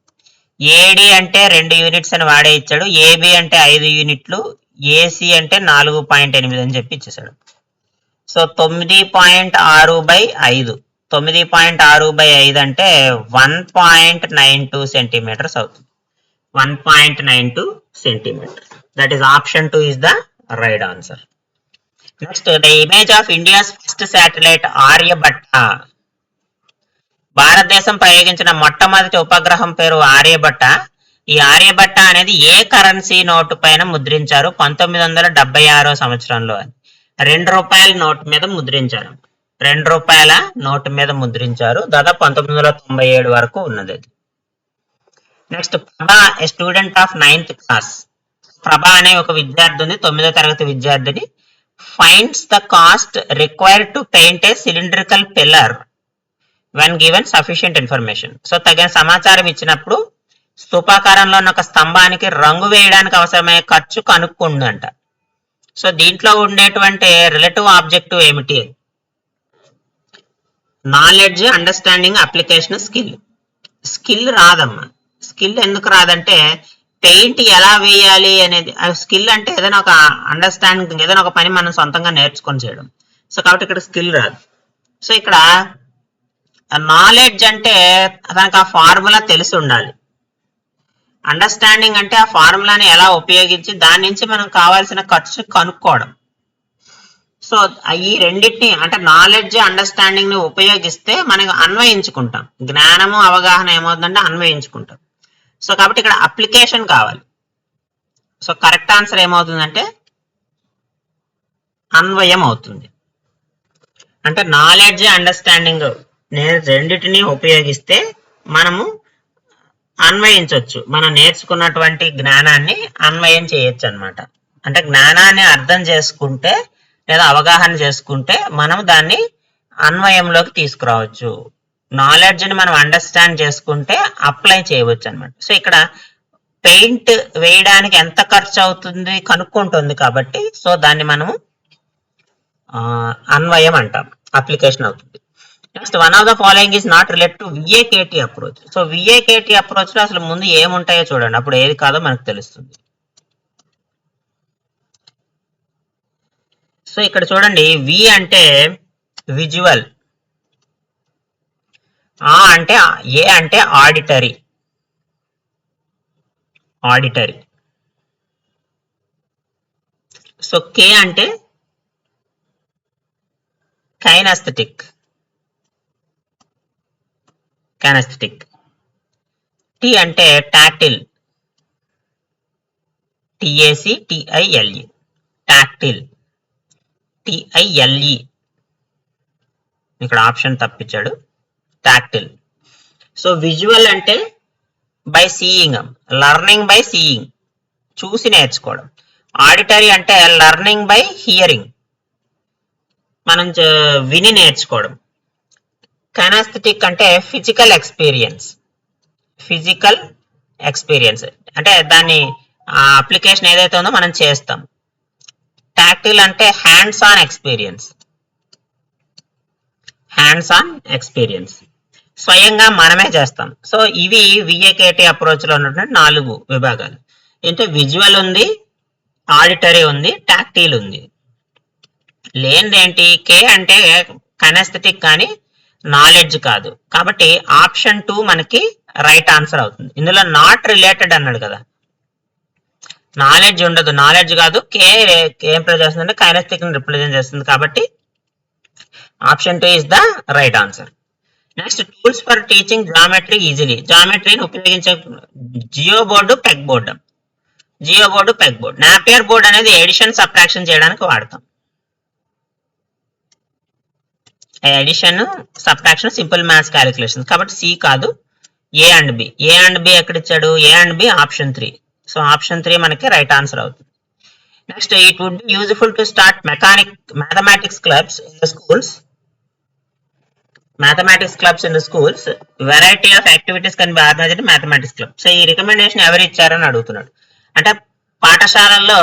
S1: AD అంటే 2 యూనిట్స్ అని వాడే ఇచ్చాడు, AB అంటే 5 యూనిట్లు, AC అంటే 4.8 అని చెప్పి ఇచ్చేసాడు. సో 9.6/5, 9.6/5 అంటే 1.92 సెంటీమీటర్స్ అవుతుంది. 1.92 centimetre. That is option 2 is the right answer. Next, the image of India's first satellite Aryabhata. భారతదేశం ప్రయోగించిన మొట్టమొదటి ఉపగ్రహం పేరు ఆర్యభట్ట. ఈ ఆర్యభట్ట అనేది ఏ కరెన్సీ నోటు పైన ముద్రించారు 1976 సంవత్సరంలో అని. ₹2 నోటు మీద ముద్రించారు. ₹2 నోటు మీద ముద్రించారు. దాదాపు 1997 వరకు ఉన్నది అది. నెక్స్ట్ ప్రభా, ఏ స్టూడెంట్ ఆఫ్ 9th క్లాస్. ప్రభా అనే ఒక విద్యార్థి ఉంది, 9వ తరగతి విద్యార్థిని. Finds the cost required to paint A cylindrical pillar when given sufficient information. So తగిన సమాచారం ఇచ్చినప్పుడు స్తూపాకారంలో ఉన్న ఒక స్తంభానికి రంగు వేయడానికి అవసరమయ్యే ఖర్చు కనుక్కుందంట. సో దీంట్లో ఉండేటువంటి రిలేటివ్ ఆబ్జెక్టివ్ ఏమిటి? Knowledge, understanding, application, skill. Skill రాదమ్మా. స్కిల్ ఎందుకు రాదంటే పెయింట్ ఎలా వేయాలి అనేది. స్కిల్ అంటే ఏదైనా ఒక అండర్స్టాండింగ్, ఏదైనా ఒక పని మనం సొంతంగా నేర్చుకొని చేయడం. సో కాబట్టి ఇక్కడ స్కిల్ రాదు. సో ఇక్కడ నాలెడ్జ్ అంటే దానికి ఆ ఫార్ములా తెలిసి ఉండాలి. అండర్స్టాండింగ్ అంటే ఆ ఫార్ములాని ఎలా ఉపయోగించి దాని నుంచి మనం కావాల్సిన ఖర్చు కనుక్కోవడం. సో ఈ రెండింటిని అంటే నాలెడ్జ్, అండర్స్టాండింగ్ ని ఉపయోగిస్తే మనకు అన్వయించుకుంటాం. జ్ఞానము, అవగాహన ఏమవుతుందంటే అన్వయించుకుంటాం. సో కాబట్టి ఇక్కడ అప్లికేషన్ కావాలి. సో కరెక్ట్ ఆన్సర్ ఏమవుతుందంటే అన్వయం అవుతుంది. అంటే నాలెడ్జ్, అండర్స్టాండింగ్ రెండింటిని ఉపయోగిస్తే మనము అన్వయించవచ్చు. మనం నేర్చుకున్నటువంటి జ్ఞానాన్ని అన్వయం చేయొచ్చు అనమాట. అంటే జ్ఞానాన్ని అర్థం చేసుకుంటే లేదా అవగాహన చేసుకుంటే మనం దాన్ని అన్వయంలోకి తీసుకురావచ్చు. నాలెడ్జ్ని మనం అండర్స్టాండ్ చేసుకుంటే అప్లై చేయవచ్చు అనమాట. సో ఇక్కడ పెయింట్ వేయడానికి ఎంత ఖర్చు అవుతుంది కనుక్కుంటుంది కాబట్టి సో దాన్ని మనము అన్వయం అంటాం, అప్లికేషన్ అవుతుంది. Next, one of the following is not related to VAKT approach. So VAKT approach లో అసలు ముందు ఏముంటాయో చూడండి, అప్పుడు ఏది కాదో మనకు తెలుస్తుంది. సో ఇక్కడ చూడండి, వి అంటే విజువల్, అంటే ఏ అంటే ఆడిటరీ, సో కే అంటే కైనస్థెటిక్, టి అంటే టాక్టిల్, TACTILE, టాక్టిల్, TILE, ఇక్కడ ఆప్షన్ తప్పించాడు, టాక్టిల్. సో విజువల్ అంటే by seeing, learning by seeing, చూసి నేర్చుకోవడం. ఆడిటరీ అంటే లర్నింగ్ బై హియరింగ్, మనం విని నేర్చుకోవడం. కైనస్థెటిక్ అంటే ఫిజికల్ ఎక్స్పీరియన్స్ అంటే దాన్ని అప్లికేషన్ ఏదైతే ఉందో మనం చేస్తాం. టాక్టిల్ అంటే హ్యాండ్స్ ఆన్ ఎక్స్పీరియన్స్, స్వయంగా మనమే చేస్తాం. సో ఇవి విఏకేటీ అప్రోచ్ లో ఉన్నటువంటి 4 విభాగాలు. అంటే విజువల్ ఉంది, ఆడిటరీ ఉంది, టాక్టిల్ ఉంది. లేనిదేంటి, కే అంటే కైనస్థెటిక్ కానీ నాలెడ్జ్ కాదు. కాబట్టి ఆప్షన్ 2 మనకి రైట్ ఆన్సర్ అవుతుంది. ఇందులో నాట్ రిలేటెడ్ అన్నాడు కదా, నాలెడ్జ్ ఉండదు, నాలెడ్జ్ కాదు. కే ఏం రిప్రజెంట్ చేస్తుంది, కైనస్థెటిక్ ని రిప్రజెంట్ చేస్తుంది. కాబట్టి option 2 is the right answer. Next, tools for teaching geometry easily. జామెట్రీని ఉపయోగించే geo board, peg board. Napier board అనేది ఎడిషన్, సబ్ట్రాక్షన్ చేయడానికి వాడతాం. Addition, subtraction, simple maths calculation. కాబట్టి సి కాదు, ఏ అండ్ బి ఎక్కడ ఇచ్చాడు, A and B option 3. So option 3 మనకి రైట్ ఆన్సర్ అవుతుంది. Next, it would be useful to start mathematics clubs in the schools. Variety of activities can be organised mathematics club. So ఈ recommendation ఎవరు ఇచ్చారని అడుగుతున్నాడు. అంటే పాఠశాలల్లో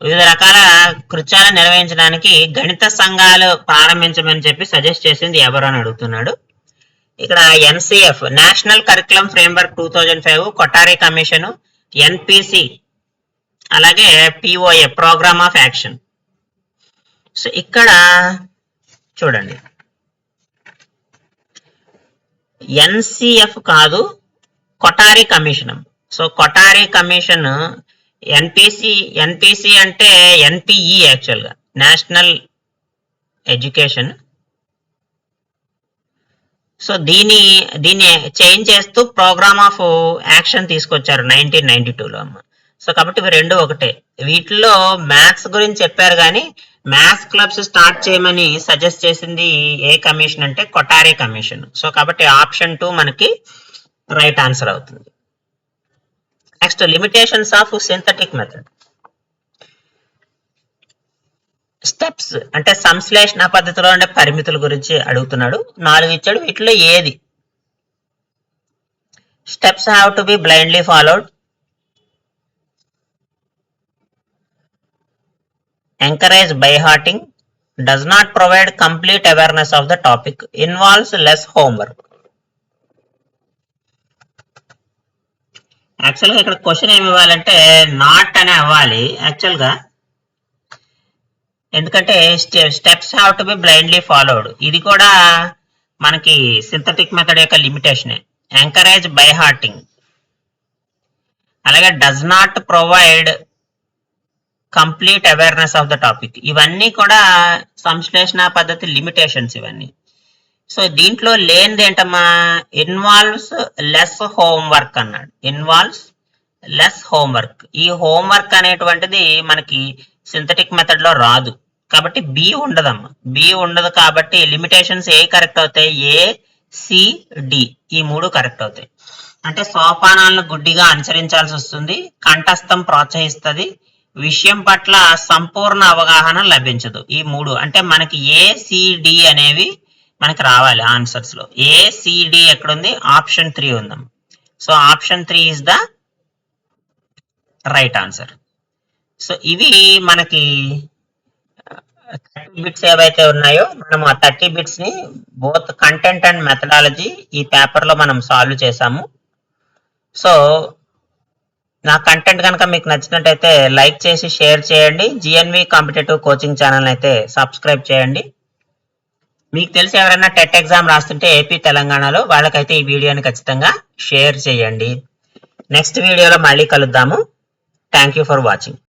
S1: వివిధ రకాల కృత్యాలను నిర్వహించడానికి గణిత సంఘాలు ప్రారంభించమని చెప్పి సజెస్ట్ చేసింది ఎవరు అని అడుగుతున్నాడు. ఇక్కడ NCF, national curriculum framework 2005, Kothari commission, NPC, అలాగే POA, programme of action. So ఇక్కడ చూడండి, ఎన్సిఎఫ్ కాదు, Kothari commission. So Kothari commission, NPC అంటే ఎన్పిఈ యాక్చువల్ గా నేషనల్ ఎడ్యుకేషన్. సో దీన్ని చేంజ్ చేస్తూ ప్రోగ్రామ్ ఆఫ్ యాక్షన్ తీసుకొచ్చారు 1992లో అమ్మ. సో కాబట్టి ఇవి రెండు ఒకటే. వీటిల్లో మ్యాథ్స్ గురించి చెప్పారు కానీ మ్యాథ్స్ క్లబ్స్ స్టార్ట్ చేయమని సజెస్ట్ చేసింది ఏ కమిషన్ అంటే కొఠారి కమిషన్. సో కాబట్టి ఆప్షన్ 2 మనకి రైట్ ఆన్సర్ అవుతుంది. Next limitations of synthetic method. Steps అంటే సంశ్లేషణ పద్ధతిలో ఉండే పరిమితుల గురించి అడుగుతున్నాడు. 4 ఇచ్చాడు. వీటిలో ఏది? Steps have to be blindly followed, encourage by hearting, does not provide complete awareness of the topic, involves less homework. యాక్చువల్గా ఇక్కడ క్వశ్చన్ ఏమి ఇవ్వాలంటే నాట్ అనే అవ్వాలి యాక్చువల్గా. ఎందుకంటే steps have to be blindly followed ఇది కూడా మనకి సింథటిక్ మెథడ్ యొక్క లిమిటేషనే. ఎంకరేజ్ బై హార్టింగ్, అలాగే does not provide complete awareness of the topic, ఇవన్నీ కూడా సంశ్లేషణ పద్ధతి లిమిటేషన్స్ ఇవన్నీ. సో దీంట్లో లేనిది ఏంటమ్మా? ఇన్వాల్వ్స్ లెస్ హోంవర్క్ అన్నాడు. Involves less homework. ఈ హోంవర్క్ అనేటువంటిది మనకి సింథటిక్ మెథడ్ లో రాదు కాబట్టి బి ఉండదమ్మా. బి ఉండదు కాబట్టి లిమిటేషన్స్ ఏ కరెక్ట్ అవుతాయి? ఏ, సి, డి ఈ 3 కరెక్ట్ అవుతాయి. అంటే సోపానాలను గుడ్డిగా అనుసరించాల్సి వస్తుంది, కంఠస్థం ప్రోత్సహిస్తుంది, విషయం పట్ల సంపూర్ణ అవగాహన లభించదు. ఈ 3 అంటే మనకి ఏ, సి, డి అనేవి మనకి రావాలి ఆన్సర్స్ లో. ఏ, సి, డి ఎక్కడుంది? ఆప్షన్ 3 ఉందాం. So option 3 is the right answer. So ఇవి మనకి 30 బిట్స్ ఏవైతే ఉన్నాయో మనం ఆ 30 బిట్స్ ని బోత్ కంటెంట్ అండ్ మెథడాలజీ ఈ పేపర్ లో మనం సాల్వ్ చేసాము. సో నా కంటెంట్ కనుక మీకు నచ్చినట్టయితే లైక్ చేసి షేర్ చేయండి. జిఎన్వి కాంపిటేటివ్ కోచింగ్ ఛానల్ అయితే సబ్స్క్రైబ్ చేయండి. మీకు తెలిసి ఎవరైనా టెట్ ఎగ్జామ్ రాస్తుంటే ఏపీ తెలంగాణలో వాళ్ళకైతే ఈ వీడియోని ఖచ్చితంగా షేర్ చేయండి. నెక్స్ట్ వీడియోలో మళ్ళీ కలుద్దాము. Thank you for watching.